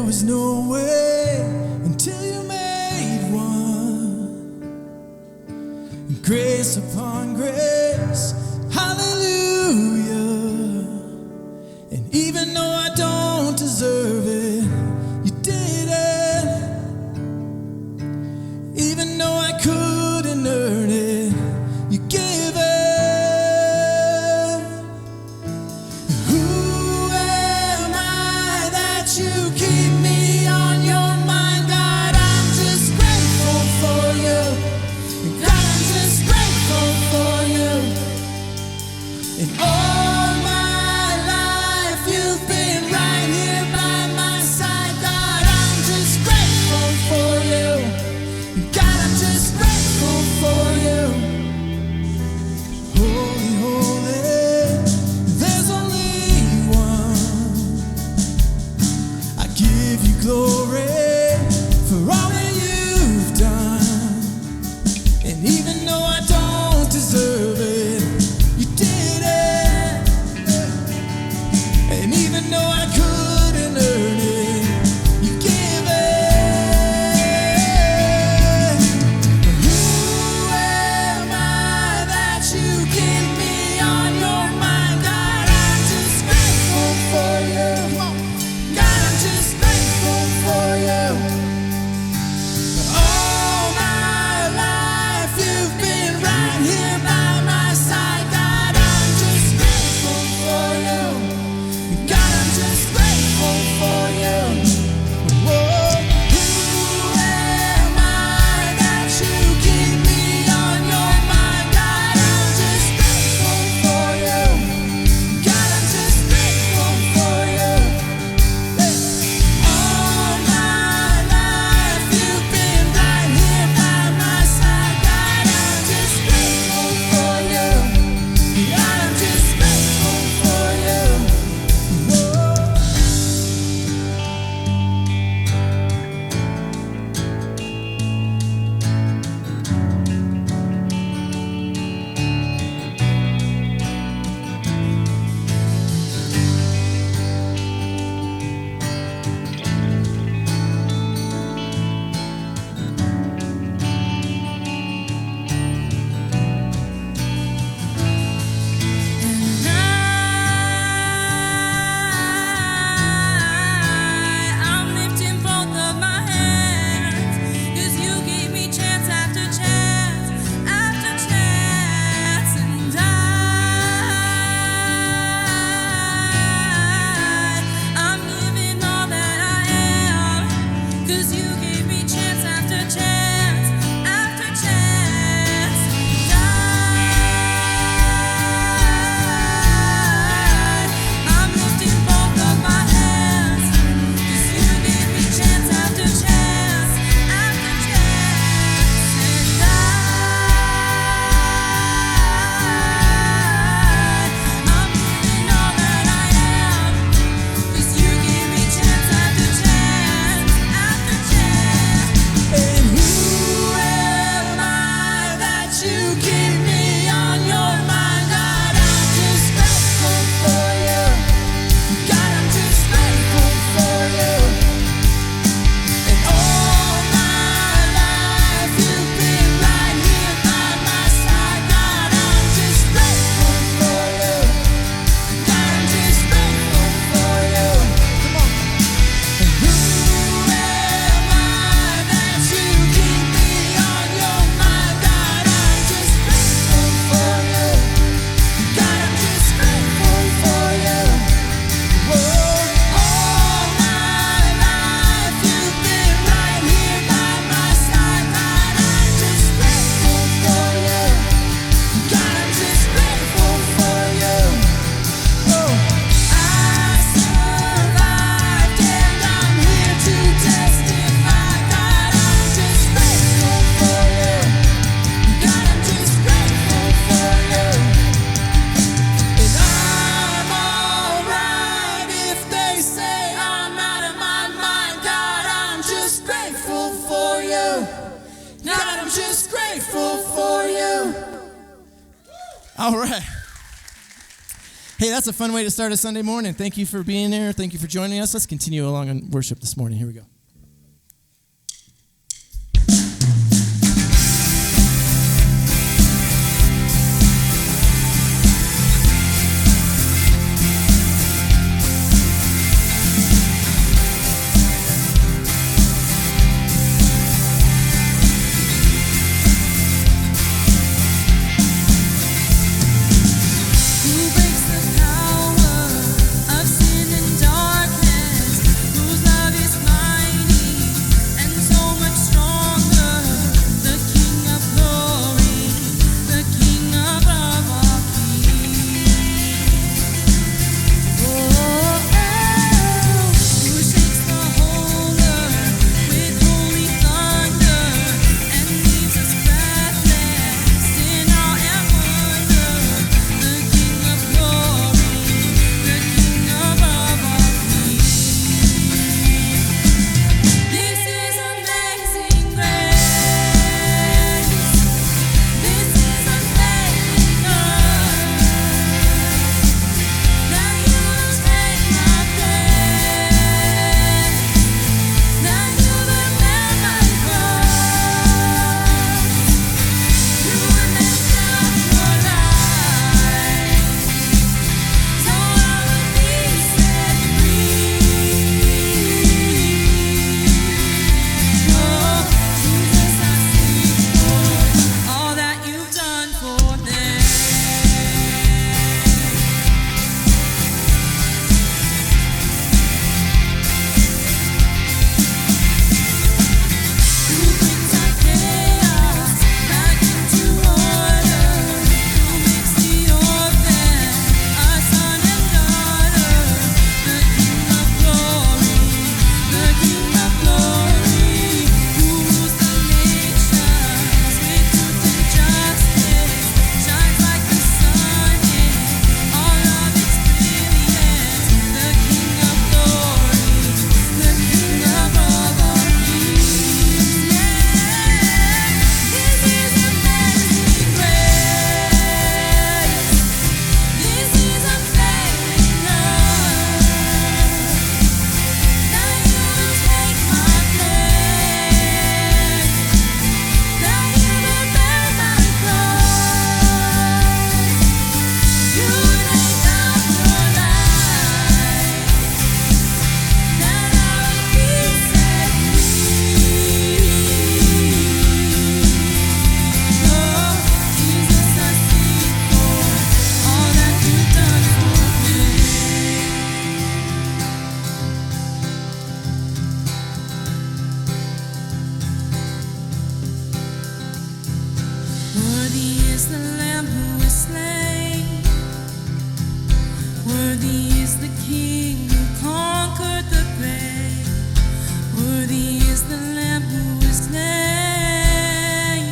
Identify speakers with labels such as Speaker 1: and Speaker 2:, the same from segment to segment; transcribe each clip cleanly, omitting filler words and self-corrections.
Speaker 1: was no way until you made one. Grace upon grace, hallelujah. And even though I don't deserve it, you did it. Even though I couldn't earn it, you gave it. Who am I that you keep me on your mind? God, I'm just grateful for you. God, I'm just grateful for you. And all my life you've been right here by my side. God, I'm just grateful for you. God, I'm just grateful for you. Holy, holy, there's only one. I give you glory for all that you've done. And even though I don't deserve it, you did it. And even though I couldn't earn it, you gave it. Who am I that you keep me on your mind? God, I'm just grateful for you. God, I'm just grateful for you. All my life you've been right here by my side. God, I'm just grateful for you. God, I'm just grateful for you. Whoa. Who am I that you keep me on your mind? God, I'm just grateful for you. God, I'm just grateful for you. All my life you've been right here by my side. God, I'm just grateful for you. God, I'm just grateful for you. Whoa. I'm lifting both of my hands, 'cause you gave me chance after chance after chance. And I'm giving all that I am, 'cause you gave me chance after chance after chance. I'm lifting both of my hands, 'cause you gave me chance after chance after chance. And I'm giving all that I am, 'cause you gave me chance after chance after chance. And who am I that you keep me on your mind? God, I'm just grateful for you. God, I'm just grateful for you. And all my life you've been right here by my side. God, I'm just grateful for you. God, I'm just grateful for you. Come on. And who am I that you keep me on your mind? God, I'm just grateful for you. God, I'm just grateful for you. Whoa. All my life you've been right here by my side. God, I'm just grateful for you. God, I'm just grateful for you. Oh, I survived and I'm here to testify. God, I'm just grateful for you. God, I'm just grateful for you. And I'm alright if they say I'm out of my mind. God, I'm just grateful for you. God, I'm just grateful for you. All right.
Speaker 2: Hey, that's a fun way to start a Sunday morning. Thank you for being here. Thank you for joining us. Let's continue along in worship this morning. Here we go.
Speaker 1: Who breaks the power of sin and darkness? Whose love is mighty and so much stronger? The King of glory, the King above all kings. Who shakes the whole earth with holy thunder and leaves us breathless in awe and wonder? The King of glory, the King above all kings. This is amazing grace. This is amazing love. That you will take my place. That you will bear my cross. You will lift up your light, so I will be set free. Oh, Jesus, I sing for all that you've done for them. Who brings our chaos back into order? Who makes the orphan a son and daughter? The King of glory, the King of glory, who rules the nations with truth and justice, shines like the sun in all of its brilliance. The King of glory, the King above all kings. This is amazing grace. This is amazing love. That you will take my place. That you will bear my cross. You will lay down your life. That I will be set free. Oh, Jesus, I sing for all that you've done for me. Worthy is the Lamb who is slain. Worthy is the King who conquered the grave. Worthy is the Lamb who is slain.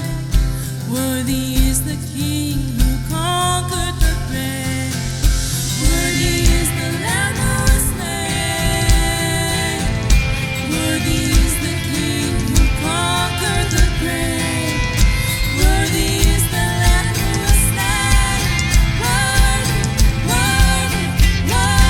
Speaker 1: Worthy is the King who conquered the grave. Worthy is the Lamb who is slain. Worthy is the King who conquered the grave. Worthy is the Lamb who was slain. Worthy, worthy, worthy.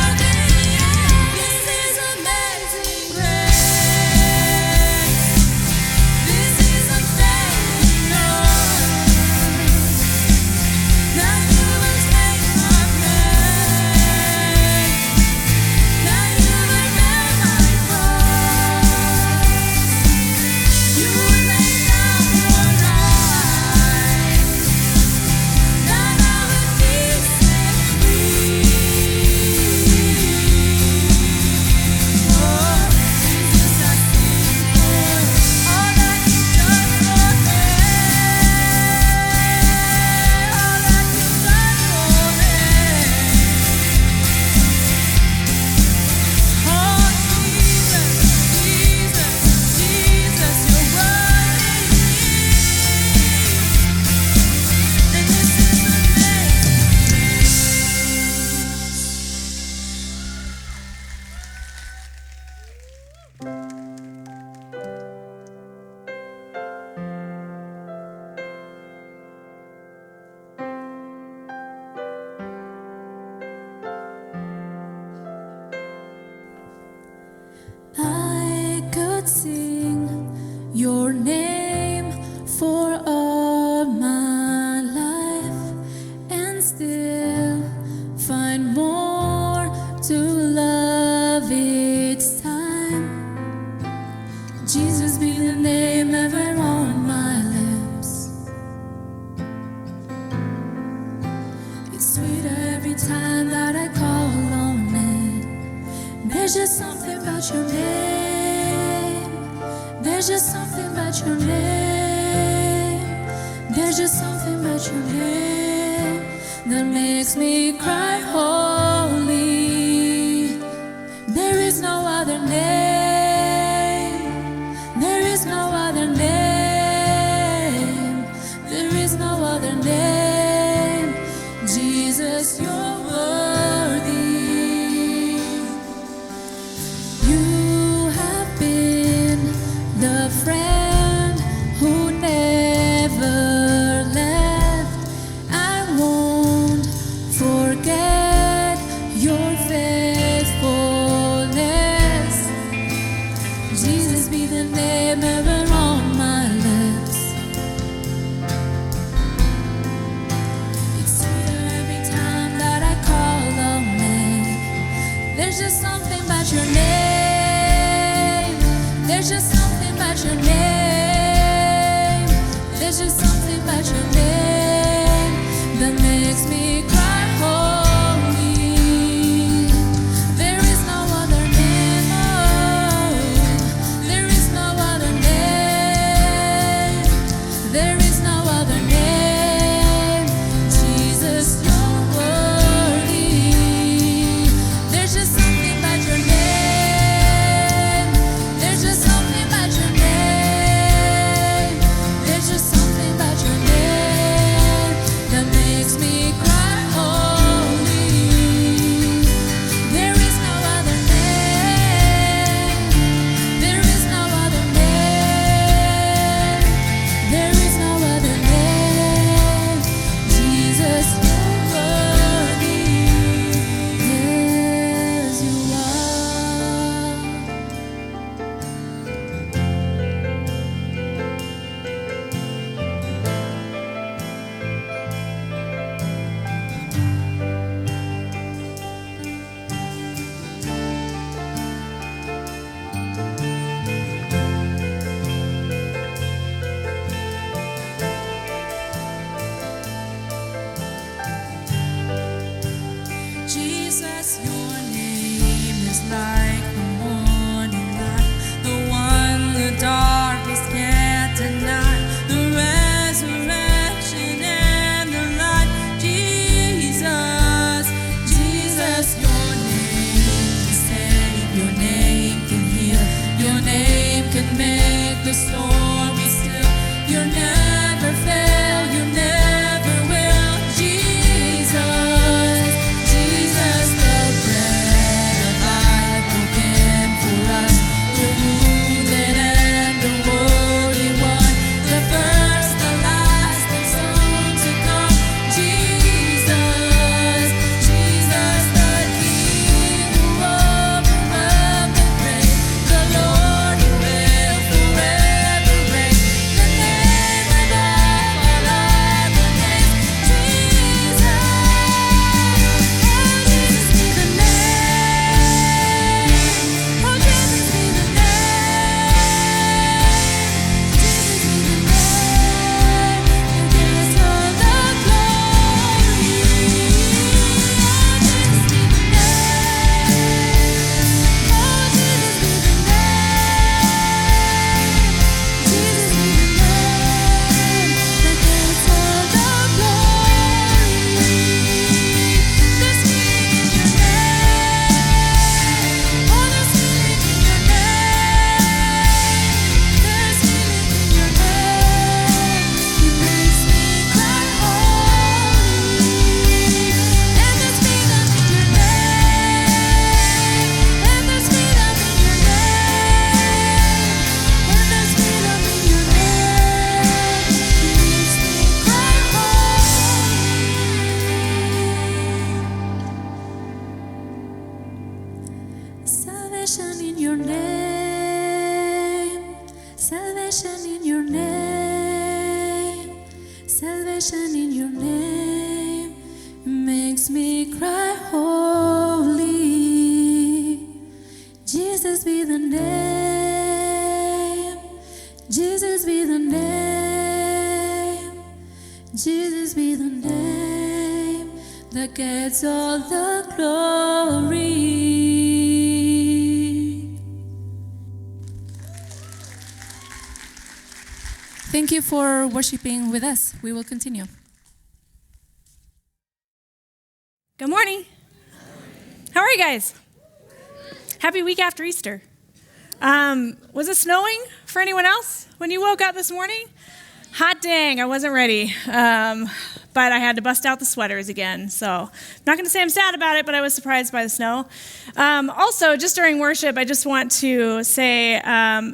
Speaker 1: Jesus be the name ever on my lips. It's sweeter every time that I call on it. There's just something about your name. There's just something about your name. There's just something about your name that makes me cry holy. There is no other name. There is no other name. There is no other name. Jesus, you're worthy. You have been the friend who never left. I won't forget your faithfulness. Jesus be the name ever on my lips. It's sweeter every time that I call on it. There's just something about your name. There's just something about your name. There's just something about your name that makes me cry holy. There is no other name. Oh, there is no other name. There is no other name. Jesus, you're worthy. There's just something about your name. There's just something about your name. There's just something about your name that makes me cry holy. There is no other name. There is no other name. There is no other name. Jesus, you're worthy. Yes, you are. Jesus, your name is like the morning light, the one the darkness can't deny, the resurrection and the light. Jesus, Jesus, your name can save, your name can heal, your name can make the story still. You never fail, you never will. Jesus, Jesus, the bread of life broken for us, the wounded and the Holy One, the first, the last, and soon to come. Jesus, Jesus, the King who overcome the grave, the Lord who will forever reign. The name Jesus be the name. Jesus be the name that gets all the glory. Thank you for worshiping with us. We will continue. Good morning. How are you guys? Happy week after Easter. Was it snowing for anyone else when you woke up this morning? Hot dang, I wasn't ready. But I had to bust out the sweaters again. So I'm not going to say I'm sad about it, but I was surprised by the snow. Also, just during worship, I just want to say,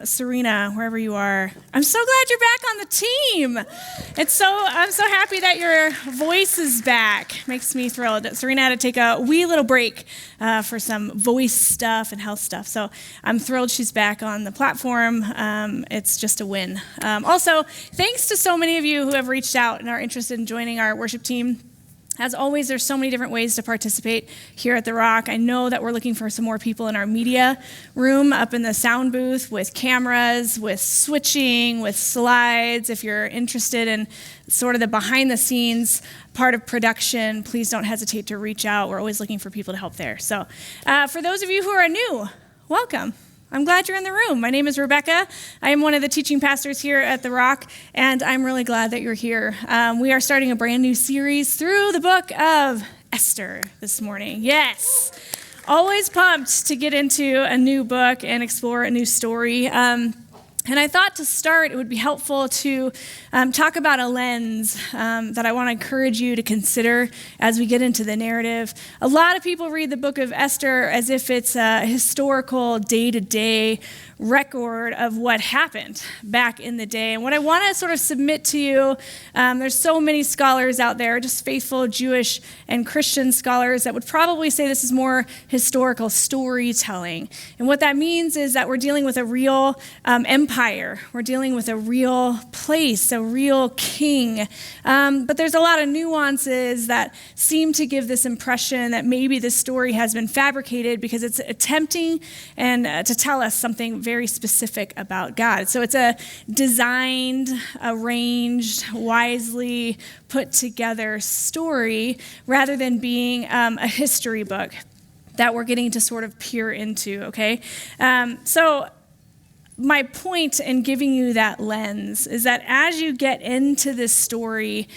Speaker 1: Serena, wherever you are, I'm so glad you're back on the team. I'm so happy that your voice is back. Makes me thrilled. Serena had to take a wee little break for some voice stuff and health stuff. So I'm thrilled she's back on the platform. It's just a win. Also, thanks to so many of you who have reached out and are interested in joining our worship team. As always, there's so many different ways to participate here at The Rock. I know that we're looking for some more people in our media room up in the sound booth with cameras, with switching, with slides. If you're interested in sort of the behind-the-scenes part of production, please don't hesitate to reach out. We're always looking for people to help there. So for those of you who are new, welcome. I'm glad you're in the room. My name is Rebecca. I am one of the teaching pastors here at The Rock, and I'm really glad that you're here. We are starting a brand new series through the book of Esther this morning. Yes. Always pumped to get into a new book and explore a new story. And I thought to start, it would be helpful to talk about a lens that I want to encourage you to consider as we get into the narrative. A lot of people read the book of Esther as if it's a historical day-to-day record of what happened back in the day. And what I want to sort of submit to you, there's so many scholars out there, just faithful Jewish and Christian scholars that would probably say this is more historical storytelling. And what that means is that we're dealing with a real empire. We're dealing with a real place, a real king. But there's a lot of nuances that seem to give this impression that maybe this story has been fabricated because it's attempting and to tell us something very specific about God. So it's a designed, arranged, wisely put together story rather than being a history book that we're getting to sort of peer into, okay? So my point in giving you that lens is that as you get into this story,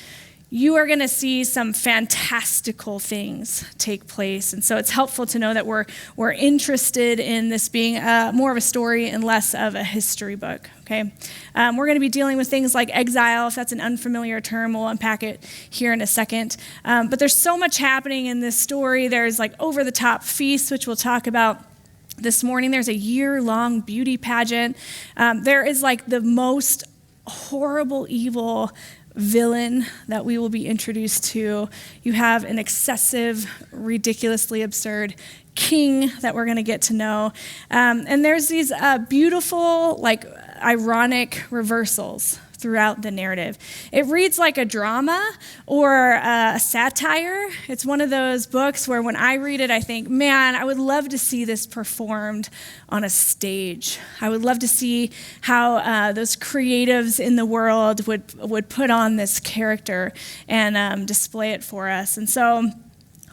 Speaker 1: you are going to see some fantastical things take place. And so it's helpful to know that we're interested in this being more of a story and less of a history book, okay? We're going to be dealing with things like exile. If that's an unfamiliar term, we'll unpack it here in a second. But there's so much happening in this story. There's like over-the-top feasts, which we'll talk about this morning. There's a year-long beauty pageant. There is like the most horrible, evil villain that we will be introduced to. You have an excessive, ridiculously absurd king that we're going to get to know. And there's these beautiful, like, ironic reversals throughout the narrative. It reads like a drama or a satire. It's one of those books where when I read it, I think, man, I would love to see this performed on a stage. I would love to see how those creatives in the world would put on this character and display it for us. And so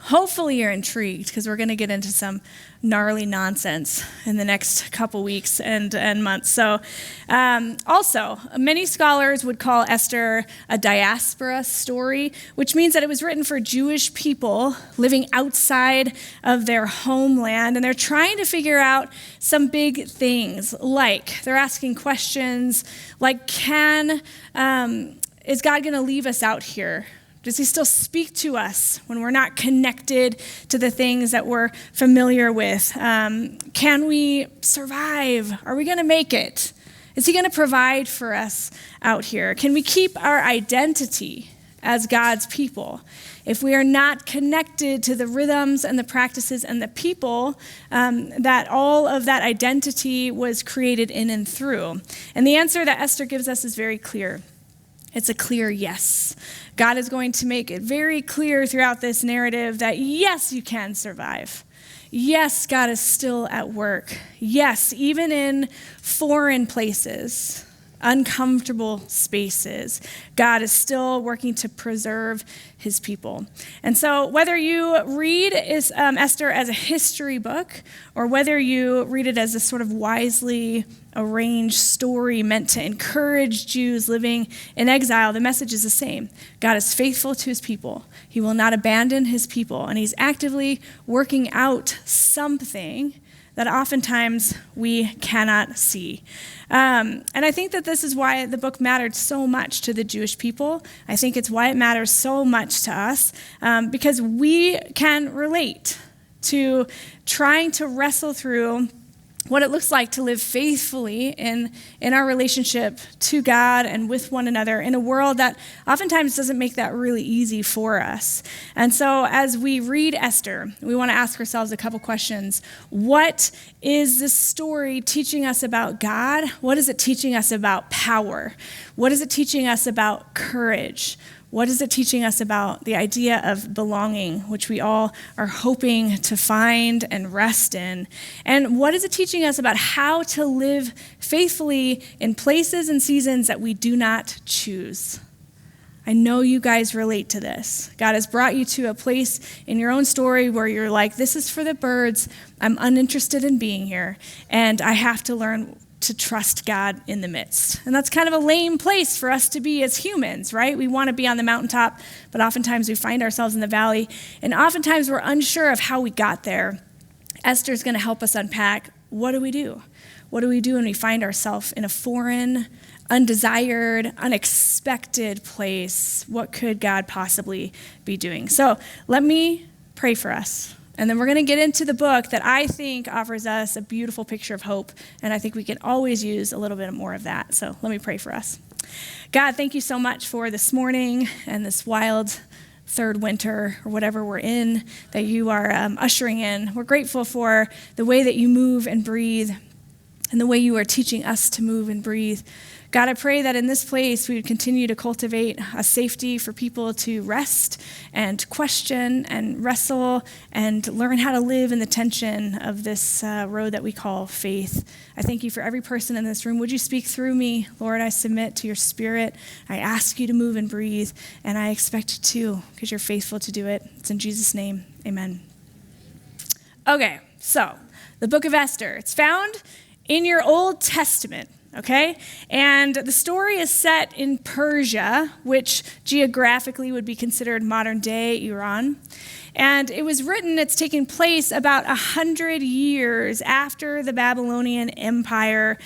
Speaker 1: hopefully you're intrigued because we're going to get into some gnarly nonsense in the next couple weeks and months. So also, many scholars would call Esther a diaspora story, which means that it was written for Jewish people living outside of their homeland, and they're trying to figure out some big things, like they're asking questions like, is God going to leave us out here? Does he still speak to us when we're not connected to the things that we're familiar with? Can we survive? Are we going to make it? Is he going to provide for us out here? Can we keep our identity as God's people if we are not connected to the rhythms and the practices and the people that all of that identity was created in and through? And the answer that Esther gives us is very clear. It's a clear yes. God is going to make it very clear throughout this narrative that yes, you can survive. Yes, God is still at work. Yes, even in foreign places,
Speaker 3: uncomfortable spaces, God is still working to preserve his people. And so whether you read Esther as a history book, or whether you read it as a sort of wisely arranged story meant to encourage Jews living in exile, the message is the same. God is faithful to his people. He will not abandon his people, and he's actively working out something that oftentimes we cannot see. And I think that this is why the book mattered so much to the Jewish people. I think it's why it matters so much to us, because we can relate to trying to wrestle through what it looks like to live faithfully in our relationship to God and with one another in a world that oftentimes doesn't make that really easy for us. And so as we read Esther, we want to ask ourselves a couple questions. What is this story teaching us about God? What is it teaching us about power? What is it teaching us about courage? What is it teaching us about the idea of belonging, which we all are hoping to find and rest in? And what is it teaching us about how to live faithfully in places and seasons that we do not choose? I know you guys relate to this. God has brought you to a place in your own story where you're like, this is for the birds. I'm uninterested in being here, and I have to learn to trust God in the midst. And that's kind of a lame place for us to be as humans, right? We want to be on the mountaintop, but oftentimes we find ourselves in the valley, and oftentimes we're unsure of how we got there. Esther's going to help us unpack, what do we do? What do we do when we find ourselves in a foreign, undesired, unexpected place? What could God possibly be doing? So let me pray for us. And then we're going to get into the book that I think offers us a beautiful picture of hope. And I think we can always use a little bit more of that. So let me pray for us. God, thank you so much for this morning and this wild third winter or whatever we're in that you are ushering in. We're grateful for the way that you move and breathe and the way you are teaching us to move and breathe. God, I pray that in this place we would continue to cultivate a safety for people to rest and question and wrestle and learn how to live in the tension of this road that we call faith. I thank you for every person in this room. Would you speak through me? Lord, I submit to your spirit. I ask you to move and breathe, and I expect you to because you're faithful to do it. It's in Jesus' name, amen. Okay, so the book of Esther. It's found in your Old Testament. Okay? And the story is set in Persia, which geographically would be considered modern-day Iran. And it was written, it's taking place about 100 years after the Babylonian Empire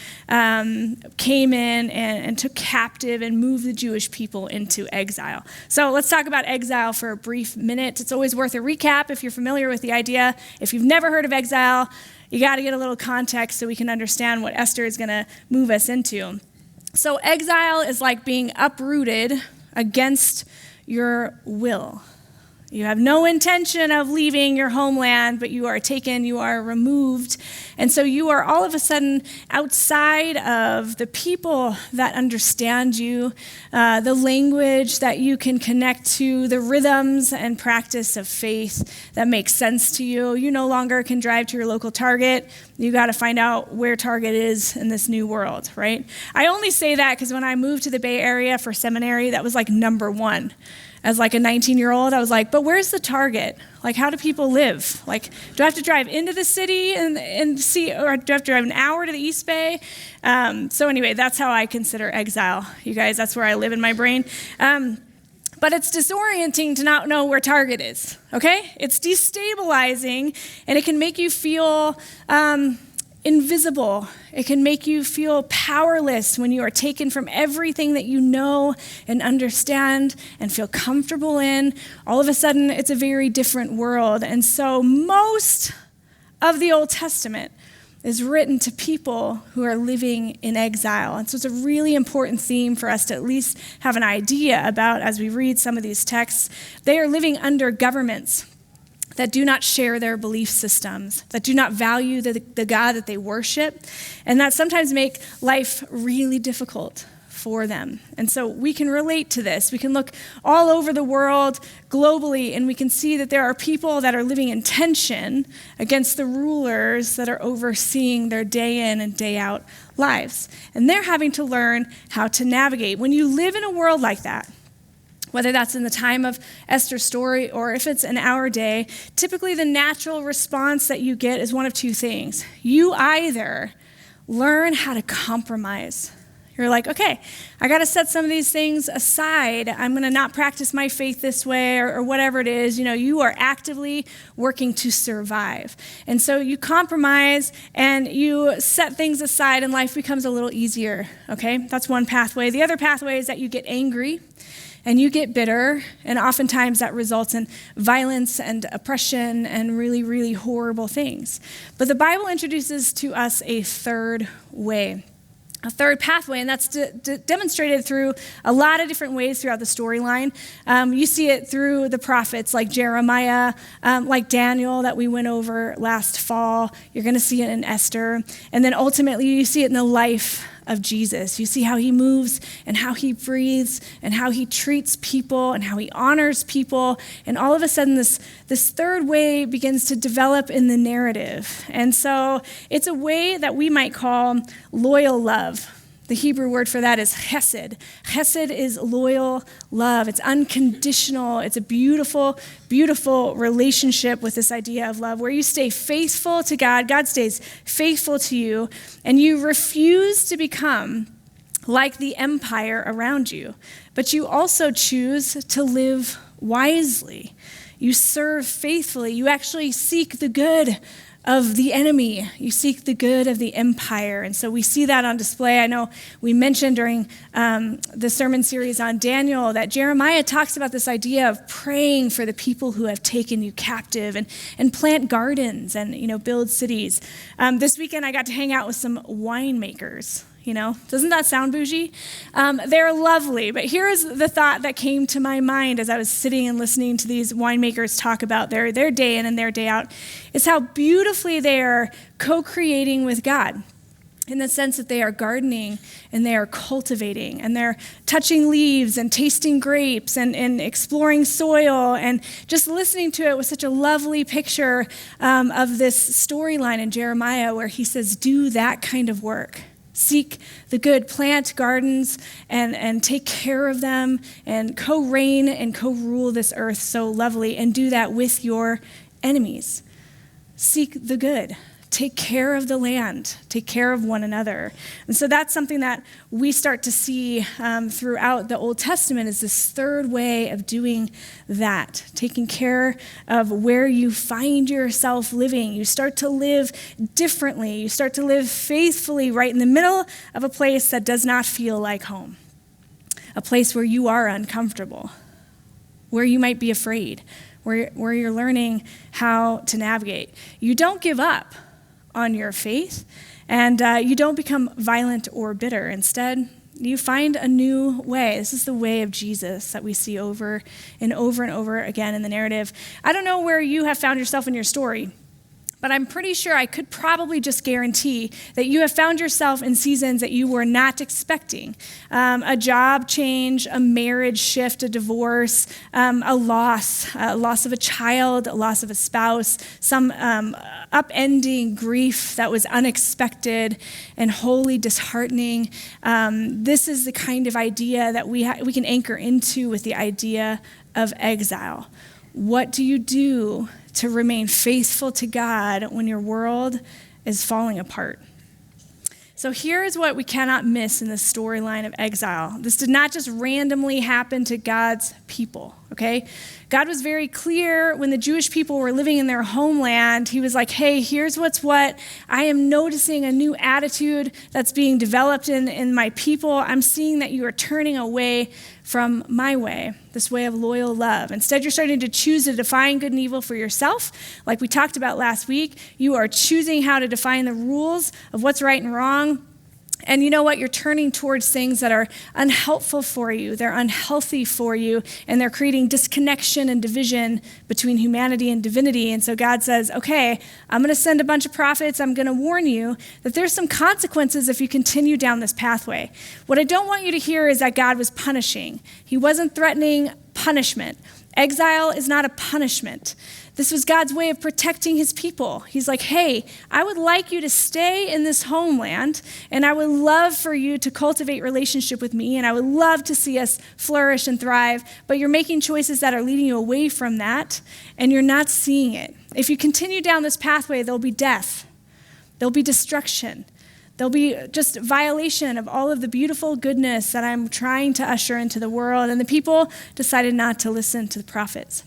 Speaker 3: came in and took captive and moved the Jewish people into exile. So let's talk about exile for a brief minute. It's always worth a recap if you're familiar with the idea. If you've never heard of exile, you got to get a little context so we can understand what Esther is going to move us into. So exile is like being uprooted against your will. You have no intention of leaving your homeland, but you are taken, you are removed. And so you are all of a sudden outside of the people that understand you, the language that you can connect to, the rhythms and practice of faith that makes sense to you. You no longer can drive to your local Target. You got to find out where Target is in this new world, right? I only say that because when I moved to the Bay Area for seminary, that was like number one. As like a 19-year-old, I was like, but where's the Target? Like, how do people live? Like, do I have to drive into the city and see, or do I have to drive an hour to the East Bay? So anyway, that's how I consider exile. You guys, that's where I live in my brain. But it's disorienting to not know where Target is, okay? It's destabilizing, and it can make you feel invisible. It can make you feel powerless when you are taken from everything that you know and understand and feel comfortable in. All of a sudden, it's a very different world. And so most of the Old Testament is written to people who are living in exile. And so it's a really important theme for us to at least have an idea about as we read some of these texts. They are living under governments that do not share their belief systems, that do not value the God that they worship, and that sometimes make life really difficult for them. And so we can relate to this. We can look all over the world globally, and we can see that there are people that are living in tension against the rulers that are overseeing their day in and day out lives. And they're having to learn how to navigate. When you live in a world like that, whether that's in the time of Esther's story or if it's in our day, typically the natural response that you get is one of two things. You either learn how to compromise. You're like, okay, I got to set some of these things aside. I'm going to not practice my faith this way or whatever it is. You know, you are actively working to survive. And so you compromise and you set things aside and life becomes a little easier, okay? That's one pathway. The other pathway is that you get angry and you get bitter, and oftentimes that results in violence and oppression and really, really horrible things. But the Bible introduces to us a third way, a third pathway, and that's demonstrated through a lot of different ways throughout the storyline. You see it through the prophets like Jeremiah, like Daniel that we went over last fall. You're going to see it in Esther. And then ultimately you see it in the life of Jesus. You see how he moves and how he breathes and how he treats people and how he honors people. And all of a sudden this third way begins to develop in the narrative. And so it's a way that we might call loyal love. The Hebrew word for that is chesed. Chesed is loyal love. It's unconditional. It's a beautiful, beautiful relationship with this idea of love where you stay faithful to God, God stays faithful to you, and you refuse to become like the empire around you. But you also choose to live wisely. You serve faithfully. You actually seek the good of the enemy. You seek the good of the empire. And so we see that on display. I know we mentioned during the sermon series on Daniel that Jeremiah talks about this idea of praying for the people who have taken you captive and plant gardens and, build cities. This weekend I got to hang out with some winemakers. Doesn't that sound bougie? They're lovely, but here is the thought that came to my mind as I was sitting and listening to these winemakers talk about their day in and their day out. It's how beautifully they are co-creating with God in the sense that they are gardening and they are cultivating and they're touching leaves and tasting grapes and exploring soil, and just listening to it was such a lovely picture of this storyline in Jeremiah where he says, do that kind of work. Seek the good, plant gardens and take care of them and co-reign and co-rule this earth so lovely, and do that with your enemies. Seek the good. Take care of the land. Take care of one another. And so that's something that we start to see throughout the Old Testament, is this third way of doing that, taking care of where you find yourself living. You start to live differently. You start to live faithfully right in the middle of a place that does not feel like home, a place where you are uncomfortable, where you might be afraid, where you're learning how to navigate. You don't give up on your faith, and you don't become violent or bitter. Instead, you find a new way. This is the way of Jesus that we see over and over and over again in the narrative. I don't know where you have found yourself in your story, but I'm pretty sure I could probably just guarantee that you have found yourself in seasons that you were not expecting. A job change, a marriage shift, a divorce, a loss of a child, a loss of a spouse, some upending grief that was unexpected and wholly disheartening. This is the kind of idea that we can anchor into with the idea of exile. What do you do to remain faithful to God when your world is falling apart? So here is what we cannot miss in the storyline of exile. This did not just randomly happen to God's people, okay? God was very clear when the Jewish people were living in their homeland. He was like, hey, here's what. I am noticing a new attitude that's being developed in my people. I'm seeing that you are turning away from my way, this way of loyal love. Instead, you're starting to choose to define good and evil for yourself. Like we talked about last week, you are choosing how to define the rules of what's right and wrong. And you know what? You're turning towards things that are unhelpful for you. They're unhealthy for you, and they're creating disconnection and division between humanity and divinity. And so God says, okay, I'm going to send a bunch of prophets. I'm going to warn you that there's some consequences if you continue down this pathway. What I don't want you to hear is that God was punishing. He wasn't threatening punishment. Exile is not a punishment. This was God's way of protecting his people. He's like, hey, I would like you to stay in this homeland, and I would love for you to cultivate relationship with me, and I would love to see us flourish and thrive, but you're making choices that are leading you away from that, and you're not seeing it. If you continue down this pathway, there'll be death. There'll be destruction. There'll be just violation of all of the beautiful goodness that I'm trying to usher into the world, and the people decided not to listen to the prophets.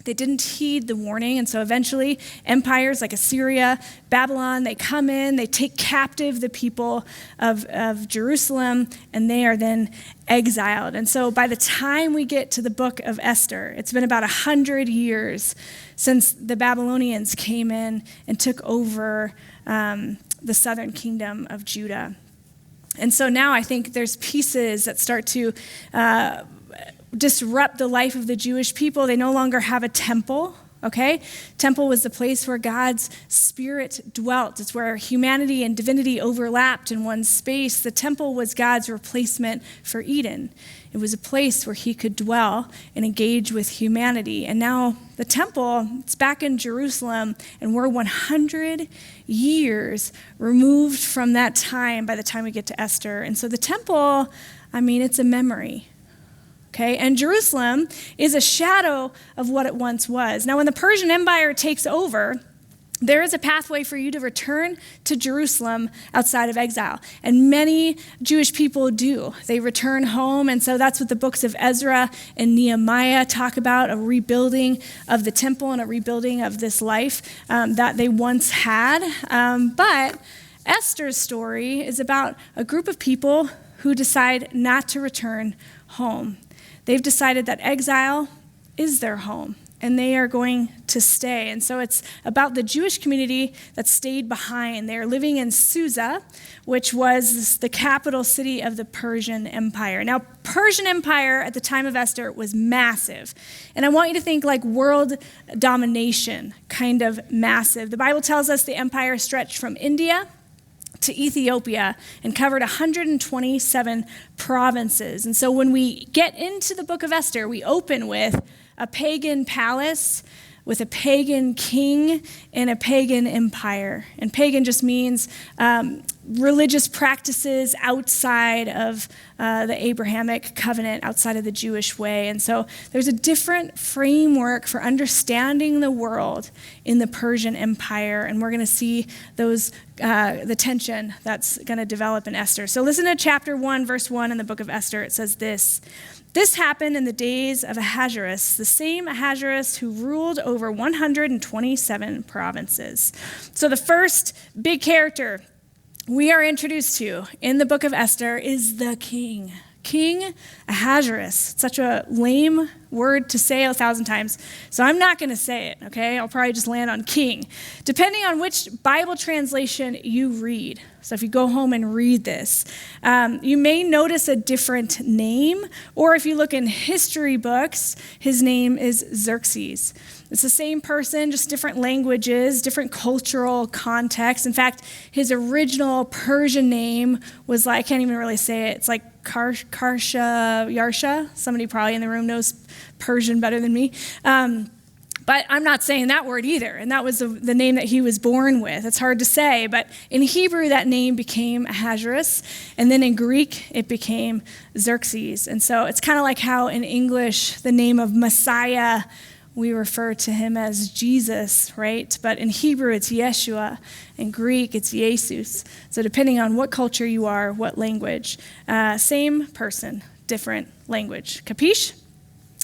Speaker 3: They didn't heed the warning, and so eventually empires like Assyria, Babylon, they come in, they take captive the people of Jerusalem, and they are then exiled. And so by the time we get to the book of Esther, it's been about 100 years since the Babylonians came in and took over the southern kingdom of Judah. And so now I think there's pieces that start to disrupt the life of the Jewish people. They no longer have a temple, okay? Temple was the place where God's spirit dwelt. It's where humanity and divinity overlapped in one space. The temple was God's replacement for Eden. It was a place where he could dwell and engage with humanity. And now the temple, it's back in Jerusalem, and we're 100 years removed from that time by the time we get to Esther. And so the temple, I mean, it's a memory. Okay, and Jerusalem is a shadow of what it once was. Now, when the Persian Empire takes over, there is a pathway for you to return to Jerusalem outside of exile. And many Jewish people do. They return home, and so that's what the books of Ezra and Nehemiah talk about, a rebuilding of the temple and a rebuilding of this life that they once had. But Esther's story is about a group of people who decide not to return home. They've decided that exile is their home, and they are going to stay. And so it's about the Jewish community that stayed behind. They're living in Susa, which was the capital city of the Persian Empire. Now, Persian Empire at the time of Esther was massive. And I want you to think like world domination, kind of massive. The Bible tells us the empire stretched from India to Ethiopia and covered 127 provinces. And so when we get into the book of Esther, we open with a pagan palace, with a pagan king, and a pagan empire. And pagan just means religious practices outside of the Abrahamic covenant, outside of the Jewish way. And so there's a different framework for understanding the world in the Persian Empire, and we're going to see those the tension that's going to develop in Esther. So listen to chapter 1, verse 1 in the book of Esther. It says this: "This happened in the days of Ahasuerus, the same Ahasuerus who ruled over 127 provinces." So the first big character we are introduced to in the book of Esther is the king. King Ahasuerus. It's such a lame word to say 1,000 times, so I'm not going to say it, okay? I'll probably just land on king, depending on which Bible translation you read. So if you go home and read this, you may notice a different name, or if you look in history books, his name is Xerxes. It's the same person, just different languages, different cultural context. In fact, his original Persian name was like, I can't even really say it. It's like Karsha Yarsha. Somebody probably in the room knows Persian better than me. But I'm not saying that word either. And that was the name that he was born with. It's hard to say. But in Hebrew, that name became Ahasuerus. And then in Greek, it became Xerxes. And so it's kind of like how in English, the name of Messiah, we refer to him as Jesus, right? But in Hebrew, it's Yeshua. In Greek, it's Jesus. So depending on what culture you are, what language, same person, different language. Capiche?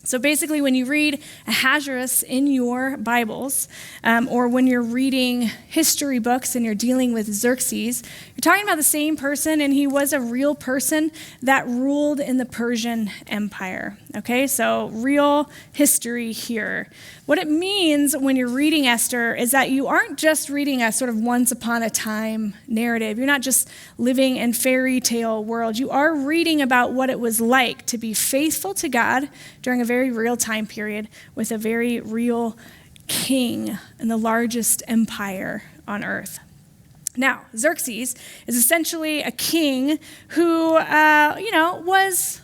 Speaker 3: So basically, when you read Ahasuerus in your Bibles, or when you're reading history books and you're dealing with Xerxes, you're talking about the same person, and he was a real person that ruled in the Persian Empire. Okay, so real history here. What it means when you're reading Esther is that you aren't just reading a sort of once upon a time narrative. You're not just living in fairy tale world. You are reading about what it was like to be faithful to God during a very real time period with a very real king in the largest empire on earth. Now, Xerxes is essentially a king who, was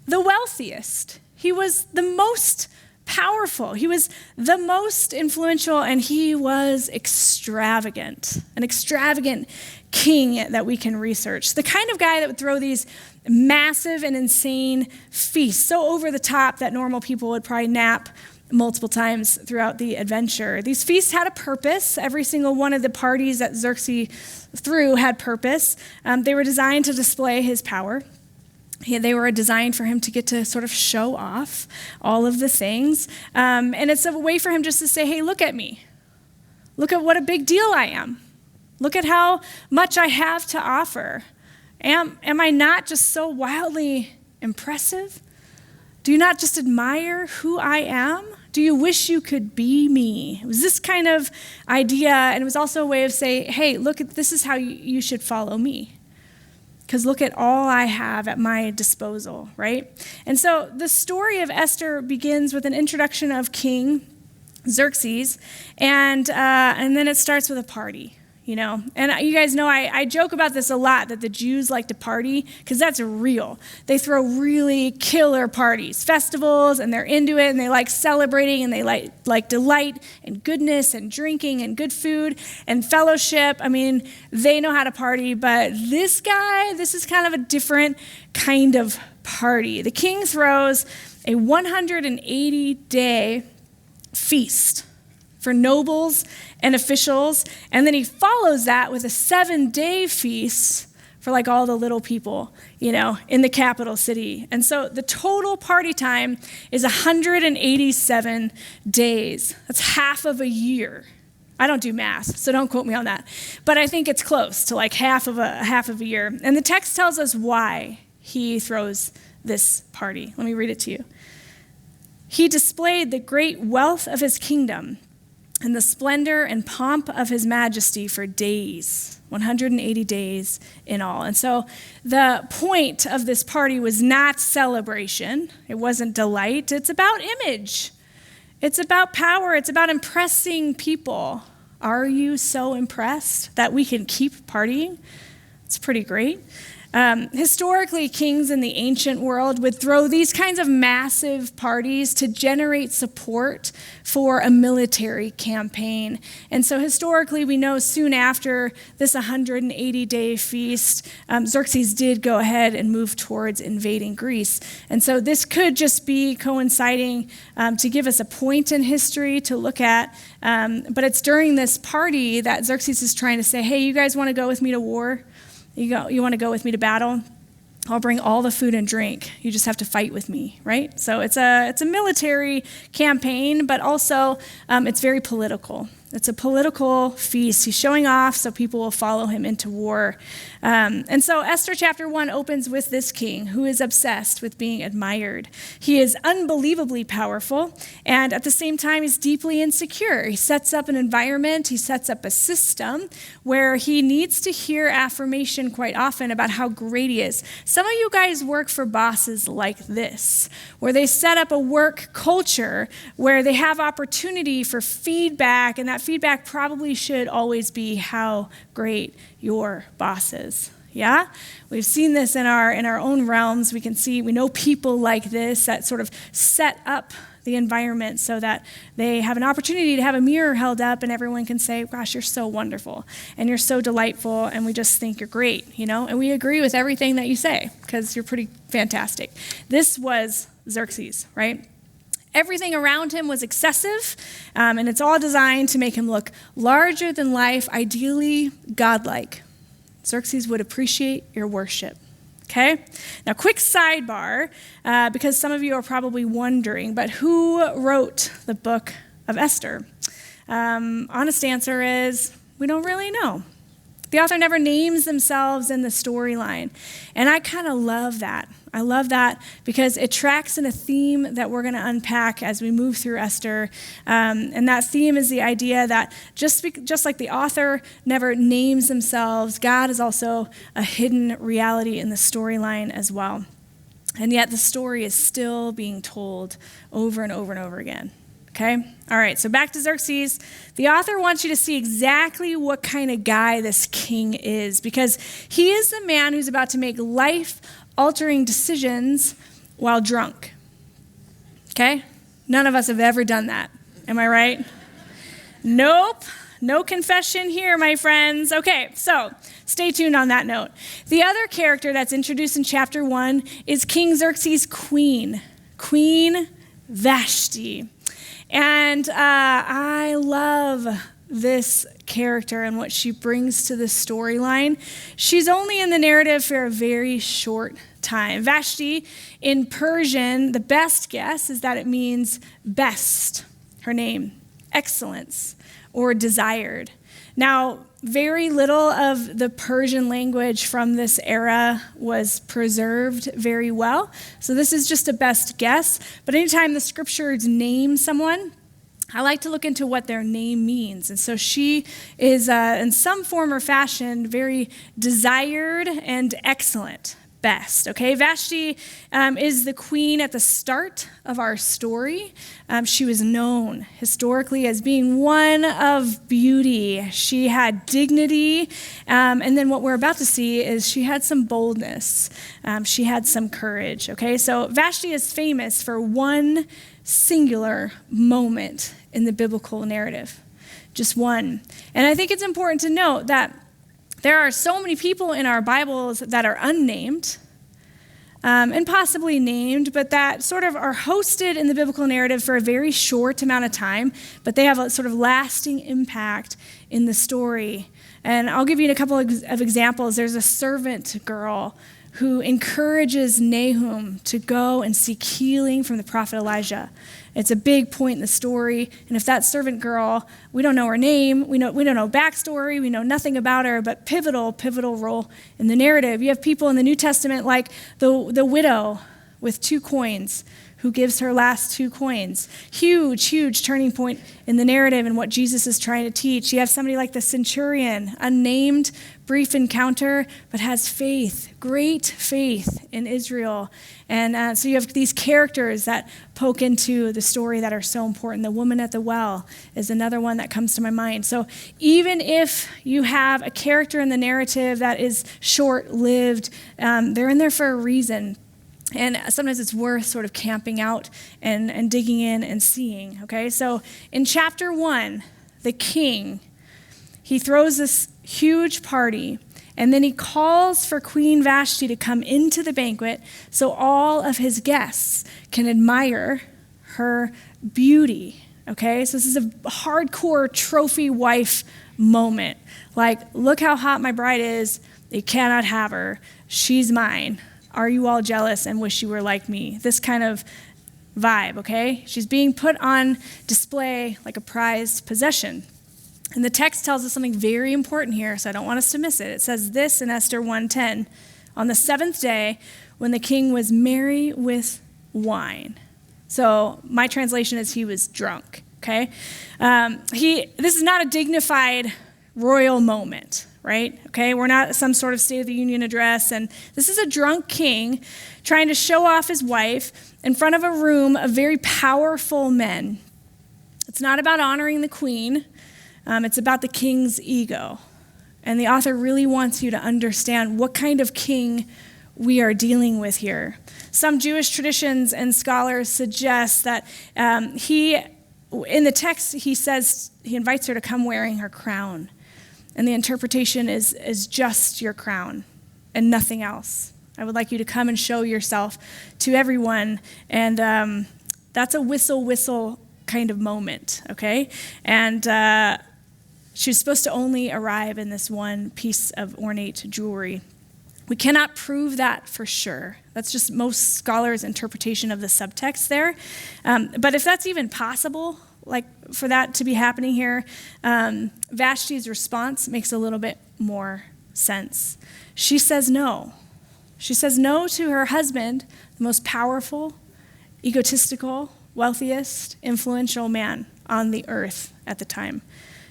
Speaker 3: the wealthiest. He was the most powerful. He was the most influential, and he was extravagant, an extravagant king that we can research. The kind of guy that would throw these massive and insane feasts, so over the top that normal people would probably nap multiple times throughout the adventure. These feasts had a purpose. Every single one of the parties that Xerxes threw had purpose. They were designed to display his power. They were designed for him to get to sort of show off all of the things. And it's a way for him just to say, hey, look at me. Look at what a big deal I am. Look at how much I have to offer. Am I not just so wildly impressive? Do you not just admire who I am? Do you wish you could be me? It was this kind of idea, and it was also a way of saying, hey, look, this is how you should follow me. Because look at all I have at my disposal, right? And so the story of Esther begins with an introduction of King Xerxes, and then it starts with a party, And you guys know I joke about this a lot, that the Jews like to party, because that's real. They throw really killer parties, festivals, and they're into it, and they like celebrating, and they like delight in goodness and drinking and good food and fellowship. I mean, they know how to party, but this is kind of a different kind of party. The king throws a 180-day feast for nobles and officials, and then he follows that with a 7-day feast for like all the little people, in the capital city. And so the total party time is 187 days. That's half of a year. I don't do math, so don't quote me on that. But I think it's close to like half of a year. And the text tells us why he throws this party. Let me read it to you. He displayed the great wealth of his kingdom and the splendor and pomp of his majesty for days, 180 days in all. And so the point of this party was not celebration. It wasn't delight. It's about image. It's about power. It's about impressing people. Are you so impressed that we can keep partying? It's pretty great. Historically, kings in the ancient world would throw these kinds of massive parties to generate support for a military campaign. And so historically, we know soon after this 180-day feast, Xerxes did go ahead and move towards invading Greece. And so this could just be coinciding to give us a point in history to look at. But it's during this party that Xerxes is trying to say, hey, you guys want to go with me to war? You want to go with me to battle? I'll bring all the food and drink. You just have to fight with me, right? So it's a military campaign, but also it's very political. It's a political feast. He's showing off so people will follow him into war. And so Esther chapter 1 opens with this king who is obsessed with being admired. He is unbelievably powerful, and at the same time, he's deeply insecure. He sets up an environment, he sets up a system where he needs to hear affirmation quite often about how great he is. Some of you guys work for bosses like this, where they set up a work culture where they have opportunity for feedback, and that feedback probably should always be how great your boss is. Yeah? We've seen this in our own realms. We know people like this that sort of set up the environment so that they have an opportunity to have a mirror held up and everyone can say, gosh, you're so wonderful and you're so delightful and we just think you're great, and we agree with everything that you say because you're pretty fantastic. This was Xerxes, right? Everything around him was excessive, and it's all designed to make him look larger than life, ideally godlike. Xerxes would appreciate your worship. Okay? Now, quick sidebar, because some of you are probably wondering, but who wrote the book of Esther? Honest answer is we don't really know. The author never names themselves in the storyline. And I kind of love that. I love that because it tracks in a theme that we're going to unpack as we move through Esther. And that theme is the idea that just like the author never names themselves, God is also a hidden reality in the storyline as well. And yet the story is still being told over and over and over again. Okay? All right, so back to Xerxes. The author wants you to see exactly what kind of guy this king is, because he is the man who's about to make life-altering decisions while drunk. Okay? None of us have ever done that. Am I right? Nope. No confession here, my friends. Okay, so stay tuned on that note. The other character that's introduced in chapter 1 is King Xerxes' queen, Queen Vashti. And I love this character and what she brings to the storyline. She's only in the narrative for a very short time. Vashti, in Persian, the best guess is that it means best, her name, excellence, or desired. Now, very little of the Persian language from this era was preserved very well. So this is just a best guess. But anytime the scriptures name someone, I like to look into what their name means. And so she is, in some form or fashion, very desired and excellent. Best, okay? Vashti is the queen at the start of our story. She was known historically as being one of beauty. She had dignity, and then what we're about to see is she had some boldness. She had some courage, okay? So Vashti is famous for one singular moment in the biblical narrative, just one. And I think it's important to note that there are so many people in our Bibles that are unnamed and possibly named, but that sort of are hosted in the biblical narrative for a very short amount of time, but they have a sort of lasting impact in the story. And I'll give you a couple of examples. There's a servant girl who encourages Nahum to go and seek healing from the prophet Elijah. It's a big point in the story, and if that servant girl, we don't know her name, we don't know backstory, we know nothing about her, but pivotal role in the narrative. You have people in the New Testament like the widow with 2 coins who gives her last 2 coins. Huge turning point in the narrative and what Jesus is trying to teach. You have somebody like the centurion, unnamed, brief encounter, but has faith, great faith in Israel. And so you have these characters that poke into the story that are so important. The woman at the well is another one that comes to my mind. So even if you have a character in the narrative that is short-lived, they're in there for a reason. And sometimes it's worth sort of camping out and digging in and seeing, okay? So in chapter 1, the king, he throws this huge party, and then he calls for Queen Vashti to come into the banquet so all of his guests can admire her beauty, okay? So this is a hardcore trophy wife moment. Like, look how hot my bride is. You cannot have her. She's mine. Are you all jealous and wish you were like me? This kind of vibe, okay? She's being put on display like a prized possession. And the text tells us something very important here, so I don't want us to miss it. It says this in Esther 1:10, on the 7th day, when the king was merry with wine. So my translation is he was drunk, okay? This is not a dignified royal moment, right? Okay, we're not some sort of State of the Union address, and this is a drunk king trying to show off his wife in front of a room of very powerful men. It's not about honoring the queen, it's about the king's ego. And the author really wants you to understand what kind of king we are dealing with here. Some Jewish traditions and scholars suggest that in the text, he invites her to come wearing her crown. And the interpretation is just your crown and nothing else. I would like you to come and show yourself to everyone. And that's a whistle kind of moment, okay? And she was supposed to only arrive in this one piece of ornate jewelry, We cannot prove that for sure. That's just most scholars' interpretation of the subtext there. But if that's even possible, like for that to be happening here, Vashti's response makes a little bit more sense. She says no. She says no to her husband, the most powerful, egotistical, wealthiest, influential man on the earth at the time.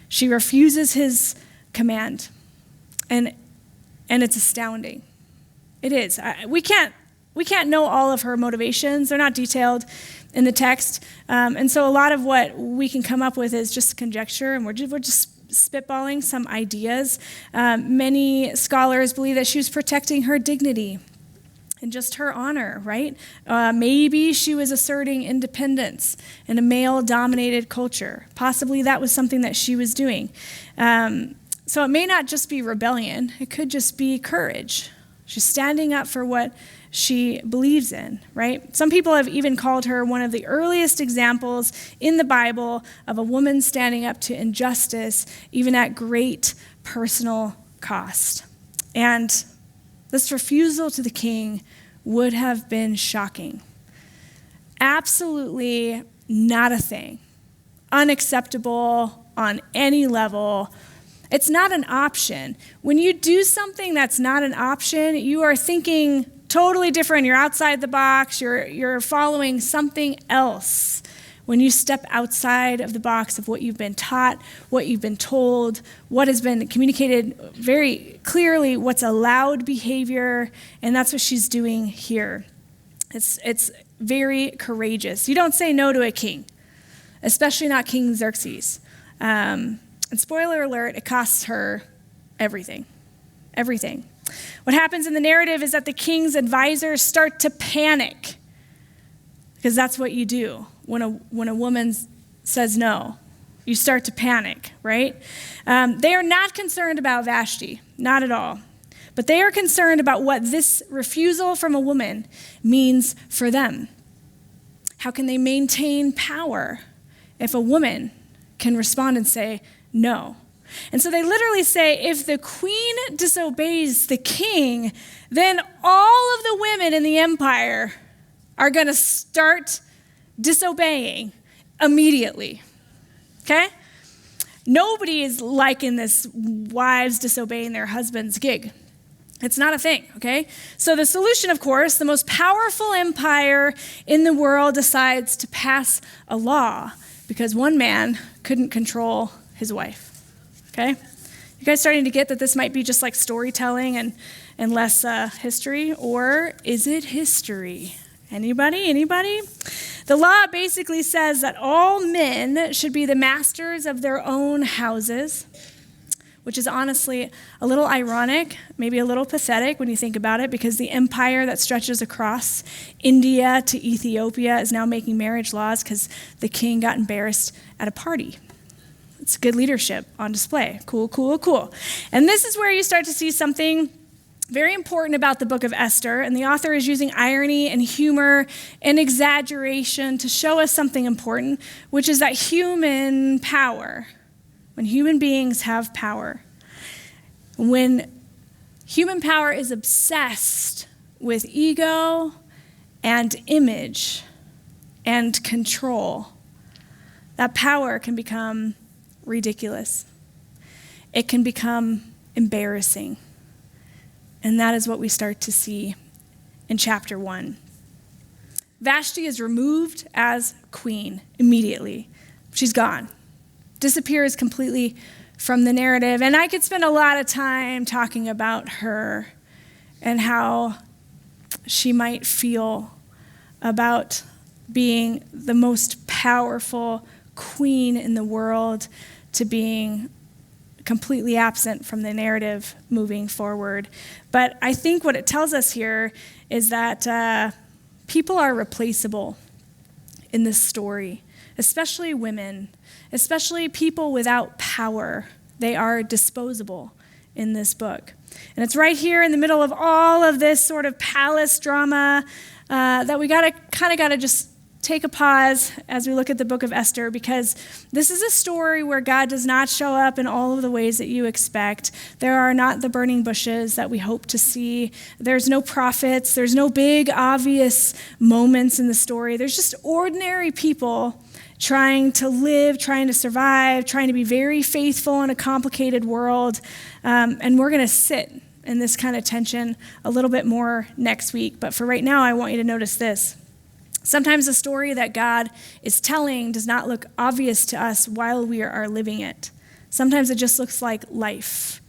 Speaker 3: She refuses his command, and it's astounding. It is. We can't know all of her motivations. They're not detailed in the text, and so a lot of what we can come up with is just conjecture, and we're just spitballing some ideas. Many scholars believe that she was protecting her dignity and just her honor, right? Maybe she was asserting independence in a male-dominated culture. Possibly that was something that she was doing. So it may not just be rebellion. It could just be courage. She's standing up for what she believes in, right? Some people have even called her one of the earliest examples in the Bible of a woman standing up to injustice, even at great personal cost. And this refusal to the king would have been shocking. Absolutely not a thing. Unacceptable on any level. It's not an option. When you do something that's not an option, you are thinking totally different. You're outside the box. You're following something else. When you step outside of the box of what you've been taught, what you've been told, what has been communicated very clearly, what's allowed behavior, and that's what she's doing here. It's very courageous. You don't say no to a king, especially not King Xerxes. And spoiler alert, it costs her everything. Everything. What happens in the narrative is that the king's advisors start to panic, because that's what you do when a woman says no. You start to panic, right? They are not concerned about Vashti, not at all. But they are concerned about what this refusal from a woman means for them. How can they maintain power if a woman can respond and say no? And so they literally say, if the queen disobeys the king, then all of the women in the empire are going to start disobeying immediately. Okay? Nobody is liking this wives disobeying their husband's gig. It's not a thing, okay? So the solution, of course, the most powerful empire in the world decides to pass a law because one man couldn't control his wife. Okay? You guys starting to get that this might be just like storytelling and less history? Or is it history? Anybody? The law basically says that all men should be the masters of their own houses, which is honestly a little ironic, maybe a little pathetic when you think about it, because the empire that stretches across India to Ethiopia is now making marriage laws because the king got embarrassed at a party. It's good leadership on display. Cool. And this is where you start to see something very important about the book of Esther, and the author is using irony and humor and exaggeration to show us something important, which is that human power, when human beings have power, when human power is obsessed with ego and image and control, that power can become ridiculous. It can become embarrassing. And that is what we start to see in chapter 1. Vashti is removed as queen immediately. She's gone. Disappears completely from the narrative. And I could spend a lot of time talking about her and how she might feel about being the most powerful queen in the world to being completely absent from the narrative moving forward. But I think what it tells us here is that people are replaceable in this story, especially women, especially people without power. They are disposable in this book. And it's right here in the middle of all of this sort of palace drama that we gotta just take a pause as we look at the book of Esther, because this is a story where God does not show up in all of the ways that you expect. There are not the burning bushes that we hope to see. There's no prophets. There's no big, obvious moments in the story. There's just ordinary people trying to live, trying to survive, trying to be very faithful in a complicated world. And we're going to sit in this kind of tension a little bit more next week. But for right now, I want you to notice this. Sometimes the story that God is telling does not look obvious to us while we are living it. Sometimes it just looks like life.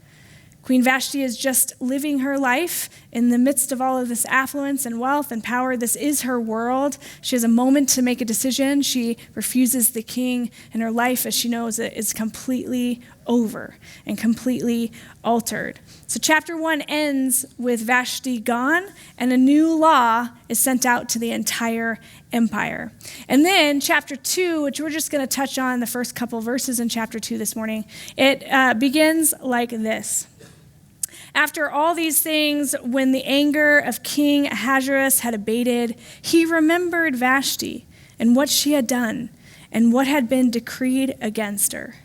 Speaker 3: Queen Vashti is just living her life in the midst of all of this affluence and wealth and power. This is her world. She has a moment to make a decision. She refuses the king, and her life, as she knows it, is completely over and completely altered. So chapter 1 ends with Vashti gone, and a new law is sent out to the entire empire. And then chapter 2, which we're just going to touch on the first couple verses in chapter 2 this morning, it begins like this. After all these things, when the anger of King Ahasuerus had abated, he remembered Vashti and what she had done and what had been decreed against her.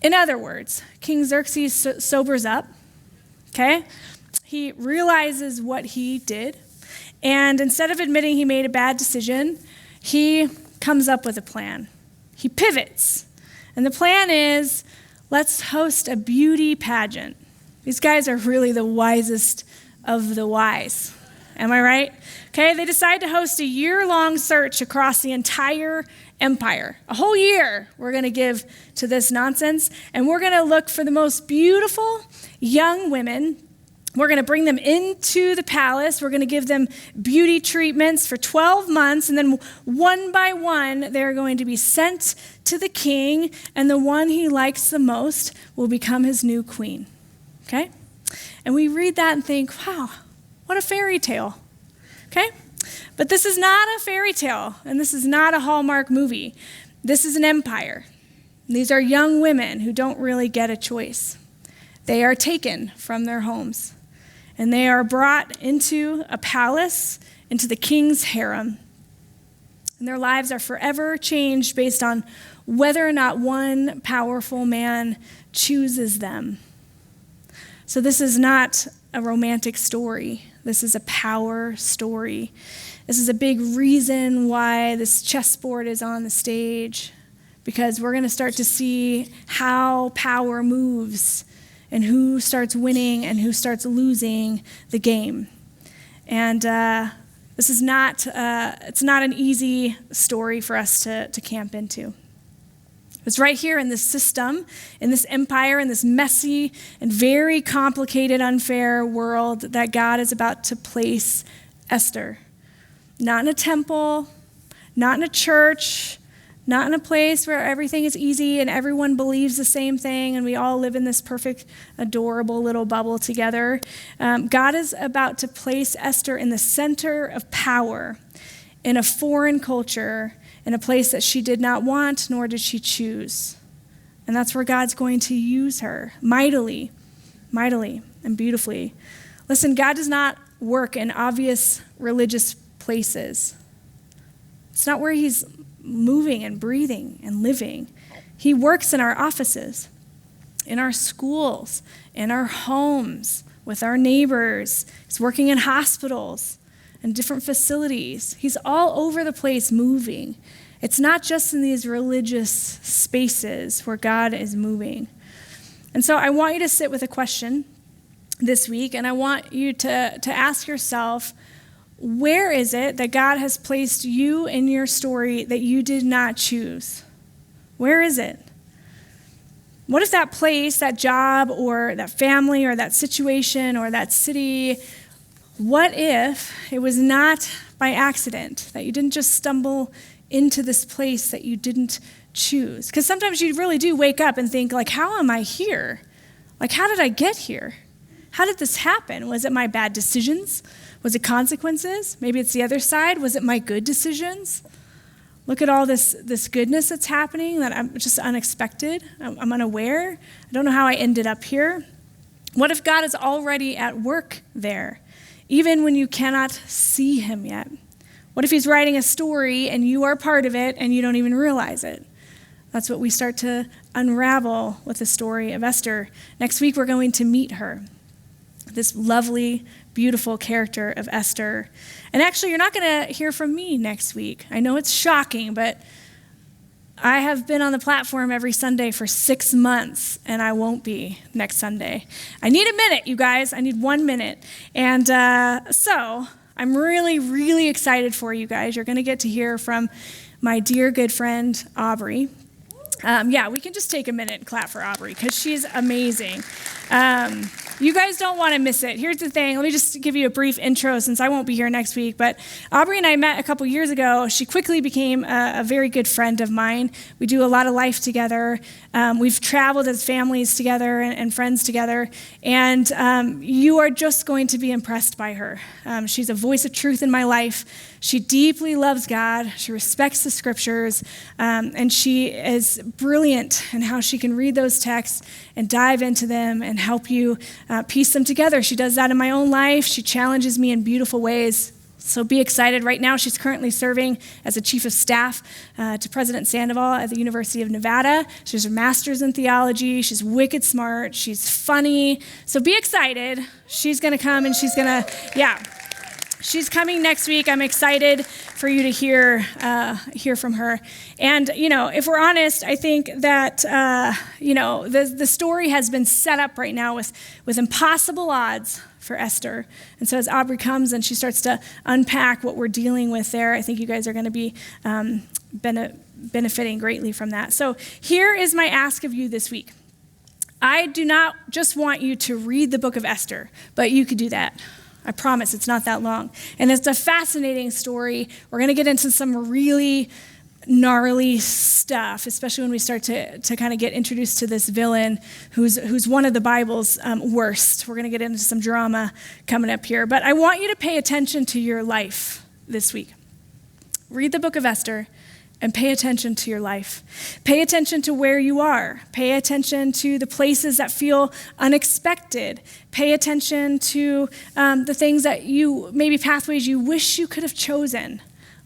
Speaker 3: In other words, King Xerxes sobers up, okay? He realizes what he did, and instead of admitting he made a bad decision, he comes up with a plan. He pivots, and the plan is, let's host a beauty pageant. These guys are really the wisest of the wise. Am I right? Okay, they decide to host a year-long search across the entire empire. A whole year we're going to give to this nonsense, and we're going to look for the most beautiful young women. We're going to bring them into the palace. We're going to give them beauty treatments for 12 months, and then one by one, they're going to be sent to the king, and the one he likes the most will become his new queen. Okay? And we read that and think, wow, what a fairy tale. Okay? But this is not a fairy tale, and this is not a Hallmark movie. This is an empire. These are young women who don't really get a choice. They are taken from their homes, and they are brought into a palace, into the king's harem. And their lives are forever changed based on whether or not one powerful man chooses them. So this is not a romantic story. This is a power story. This is a big reason why this chessboard is on the stage, because we're going to start to see how power moves and who starts winning and who starts losing the game. And this is not, it's not an easy story for us to camp into. It's right here in this system, in this empire, in this messy and very complicated, unfair world that God is about to place Esther. Not in a temple, not in a church, not in a place where everything is easy and everyone believes the same thing and we all live in this perfect, adorable little bubble together. God is about to place Esther in the center of power in a foreign culture, in a place that she did not want, nor did she choose. And that's where God's going to use her mightily and beautifully. Listen, God does not work in obvious religious places. It's not where he's moving and breathing and living. He works in our offices, in our schools, in our homes, with our neighbors. He's working in hospitals and different facilities. He's all over the place moving. It's not just in these religious spaces where God is moving. And so I want you to sit with a question this week, and I want you to ask yourself, where is it that God has placed you in your story that you did not choose? Where is it? What if that place, that job, or that family, or that situation, or that city, what if it was not by accident, that you didn't just stumble into this place that you didn't choose? Because sometimes you really do wake up and think, like, how am I here? Like, how did I get here? How did this happen? Was it my bad decisions? Was it consequences? Maybe it's the other side. Was it my good decisions? Look at all this goodness that's happening that I'm just unexpected. I'm unaware. I don't know how I ended up here. What if God is already at work there, even when you cannot see him yet? What if he's writing a story and you are part of it and you don't even realize it? That's what we start to unravel with the story of Esther. Next week, we're going to meet her, this lovely, beautiful character of Esther. And actually, you're not going to hear from me next week. I know it's shocking, but I have been on the platform every Sunday for 6 months, and I won't be next Sunday. I need a minute, you guys. I need 1 minute. And so I'm really, really excited for you guys. You're going to get to hear from my dear good friend, Aubrey. We can just take a minute and clap for Aubrey because she's amazing. You guys don't want to miss it. Here's the thing. Let me just give you a brief intro since I won't be here next week. But Aubrey and I met a couple years ago. She quickly became a very good friend of mine. We do a lot of life together. We've traveled as families together and friends together. And you are just going to be impressed by her. She's a voice of truth in my life. She deeply loves God. She respects the scriptures. And she is brilliant in how she can read those texts and dive into them and help you piece them together. She does that in my own life. She challenges me in beautiful ways. So be excited. Right now, she's currently serving as a chief of staff to President Sandoval at the University of Nevada. She has her master's in theology. She's wicked smart. She's funny. So be excited. She's going to come and she's going to, she's coming next week. I'm excited for you to hear from her. And, if we're honest, I think that, the story has been set up right now with impossible odds for Esther. And so as Aubrey comes and she starts to unpack what we're dealing with there, I think you guys are going to be benefiting greatly from that. So here is my ask of you this week. I do not just want you to read the book of Esther, but you could do that. I promise it's not that long. And it's a fascinating story. We're going to get into some really gnarly stuff, especially when we start to kind of get introduced to this villain who's one of the Bible's worst. We're going to get into some drama coming up here. But I want you to pay attention to your life this week. Read the book of Esther and pay attention to your life. Pay attention to where you are. Pay attention to the places that feel unexpected. Pay attention to the things that maybe pathways you wish you could have chosen.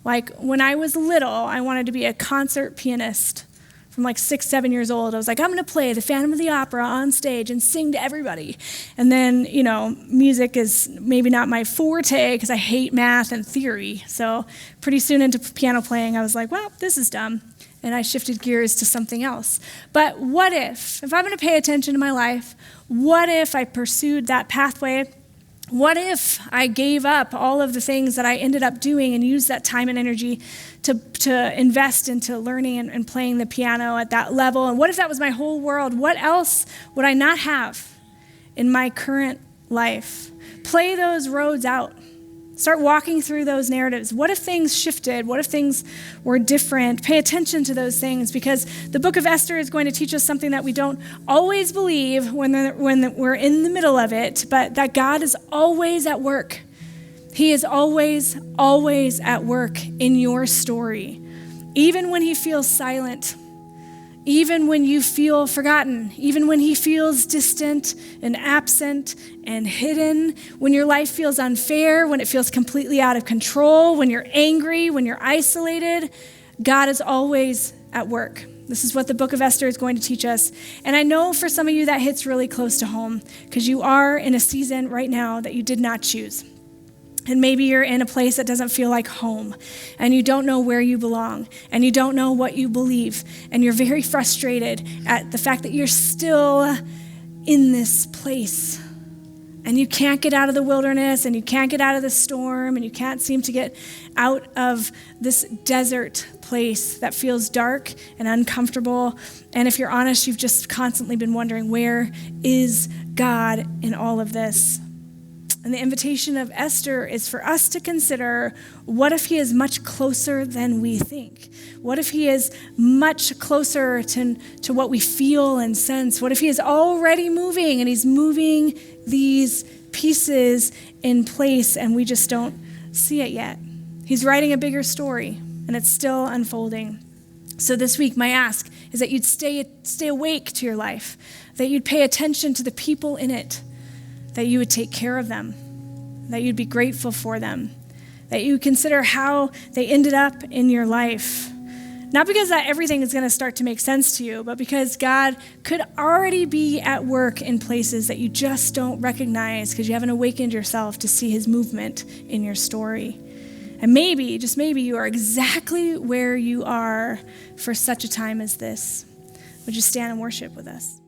Speaker 3: Like when I was little, I wanted to be a concert pianist. From like 6, 7 years old, I was like, I'm going to play the Phantom of the Opera on stage and sing to everybody. And then, music is maybe not my forte because I hate math and theory. So pretty soon into piano playing, I was like, well, this is dumb. And I shifted gears to something else. But what if I'm going to pay attention to my life, what if I pursued that pathway? What if I gave up all of the things that I ended up doing and used that time and energy to invest into learning and playing the piano at that level? And what if that was my whole world? What else would I not have in my current life? Play those roads out. Start walking through those narratives. What if things shifted? What if things were different? Pay attention to those things because the book of Esther is going to teach us something that we don't always believe when we're in the middle of it, but that God is always at work. He is always, always at work in your story. Even when he feels silent, even when you feel forgotten, even when he feels distant and absent and hidden, when your life feels unfair, when it feels completely out of control, when you're angry, when you're isolated, God is always at work. This is what the book of Esther is going to teach us. And I know for some of you that hits really close to home because you are in a season right now that you did not choose. And maybe you're in a place that doesn't feel like home, and you don't know where you belong, and you don't know what you believe, and you're very frustrated at the fact that you're still in this place, and you can't get out of the wilderness, and you can't get out of the storm, and you can't seem to get out of this desert place that feels dark and uncomfortable. And if you're honest, you've just constantly been wondering, where is God in all of this? And the invitation of Esther is for us to consider, what if he is much closer than we think? What if he is much closer to what we feel and sense? What if he is already moving and he's moving these pieces in place and we just don't see it yet? He's writing a bigger story and it's still unfolding. So this week, my ask is that you'd stay awake to your life, that you'd pay attention to the people in it, that you would take care of them, that you'd be grateful for them, that you consider how they ended up in your life. Not because that everything is going to start to make sense to you, but because God could already be at work in places that you just don't recognize because you haven't awakened yourself to see his movement in your story. And maybe, just maybe, you are exactly where you are for such a time as this. Would you stand and worship with us?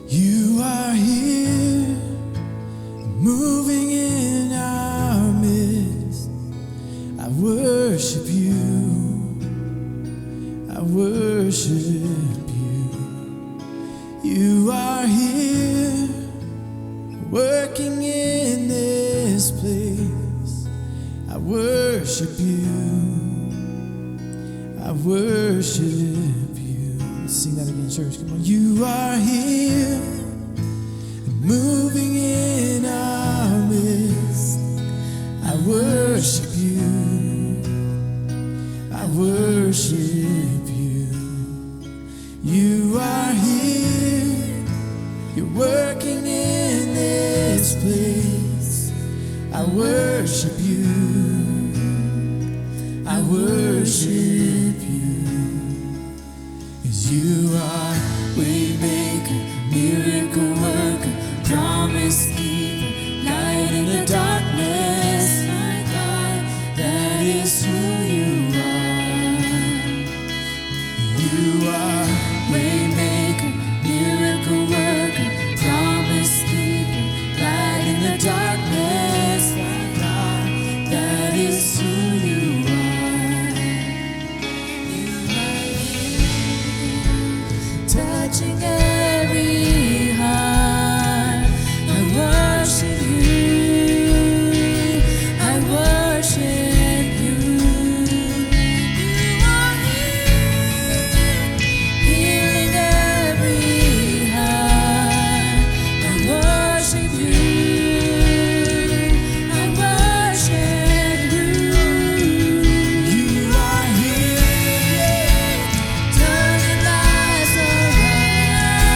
Speaker 2: You are here, moving in our midst. I worship you, I worship you. You are here, working in this place. I worship you, I worship you. Let's sing that again, church. Come on. You are here, moving in our midst. I worship you, I worship you. You are here, you're working in this place. I worship you, I worship you. 'Cause you are waymaker, miracle worker, promise keeper, light in the darkness. My God, that is who you are. You are waymaker, miracle worker, promise keeper, light in the darkness. My God, that is who you are. You are here, touching every heart. I worship you, I worship you. You are here, healing every heart. I worship you, I worship you. You are here, turning lives around.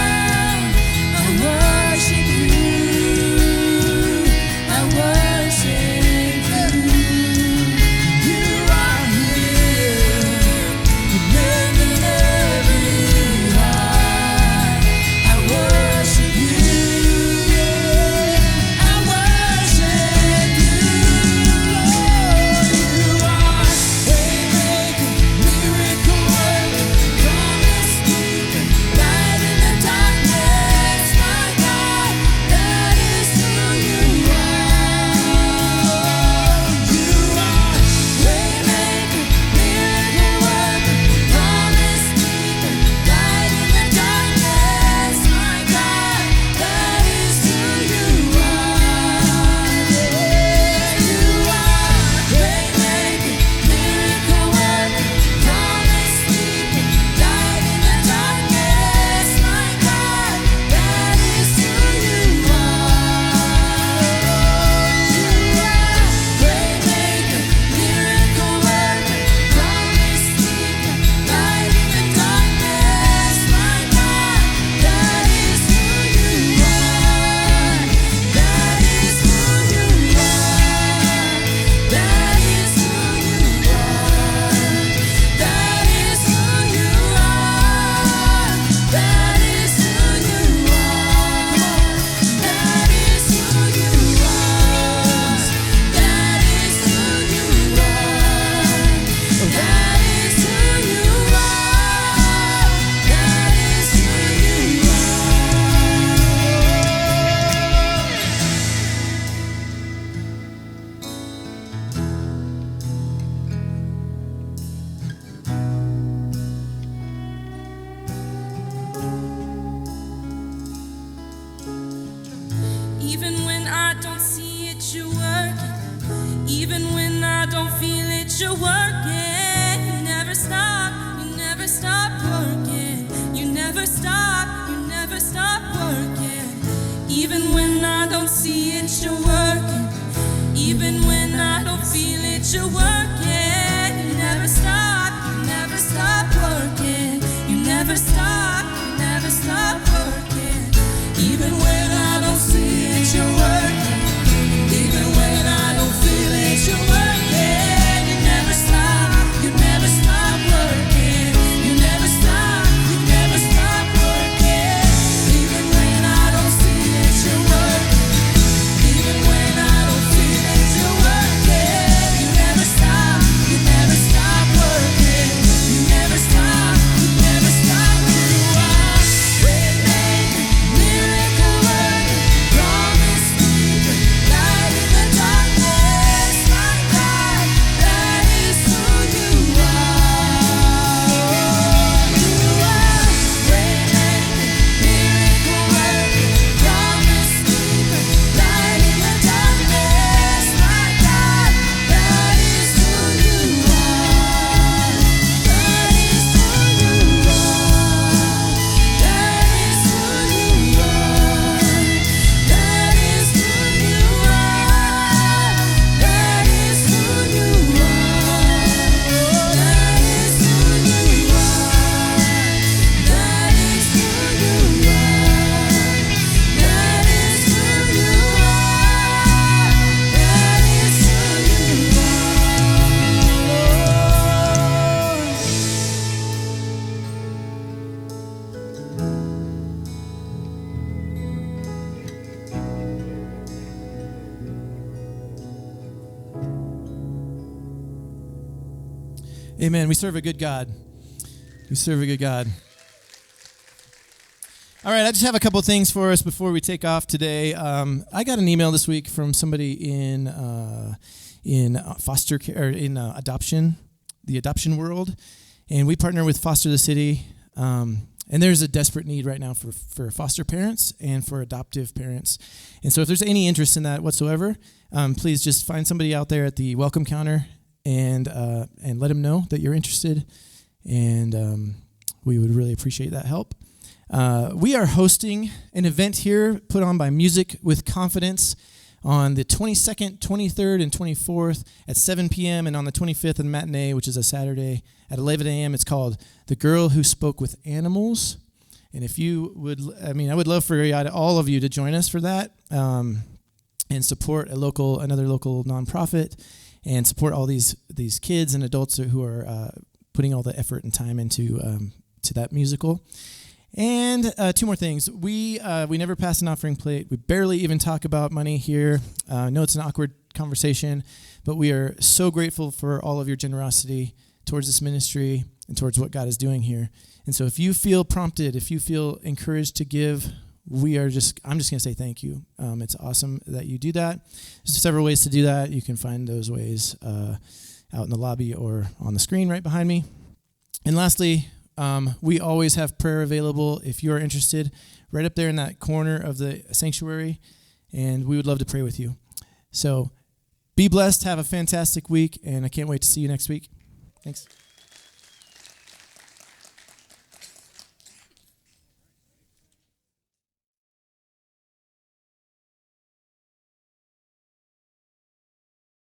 Speaker 1: Even when I don't feel it, you're working. You never stop working. You never stop working. Even when I don't see it, you're working. Even when I don't feel it, you're working. You never stop working. You never stop working. Even when I don't see it, you're working. Even when I don't feel it, you're working. You never stop working. You never stop working. Even when I don't see it, you're working. Even when I don't feel it, you're working. You never stop working. You never stop. You are waymaker, miracle worker, promise keeper, light in the darkness, my God, that is who you are. You are waymaker, miracle worker, promise keeper, light in the darkness, my God, that is who you are. That is who you are. That is who you are. That is who you are. That is who you are. That is who you are. That is who you are. That is who you
Speaker 2: Amen. We serve a good God. We serve a good God. All right, I just have a couple things for us before we take off today. I got an email this week from somebody in foster care, or in adoption, the adoption world, and we partner with Foster the City. And there's a desperate need right now for foster parents and for adoptive parents. And so if there's any interest in that whatsoever, please just find somebody out there at the welcome counter and let them know that you're interested. And we would really appreciate that help. We are hosting an event here put on by Music with Confidence on the 22nd, 23rd, and 24th at 7 p.m. and on the 25th, a matinee, which is a Saturday, at 11 a.m. It's called The Girl Who Spoke with Animals. And if you would, I would love for all of you to join us for that and support another local nonprofit and support all these kids and adults who are putting all the effort and time into to that musical. And two more things. We never pass an offering plate. We barely even talk about money here. I know it's an awkward conversation, but we are so grateful for all of your generosity towards this ministry and towards what God is doing here. And so if you feel prompted, if you feel encouraged to give, I'm just going to say thank you. It's awesome that you do that. There's several ways to do that. You can find those ways out in the lobby or on the screen right behind me. And lastly, we always have prayer available if you're interested, right up there in that corner of the sanctuary, and we would love to pray with you. So be blessed, have a fantastic week, and I can't wait to see you next week. Thanks.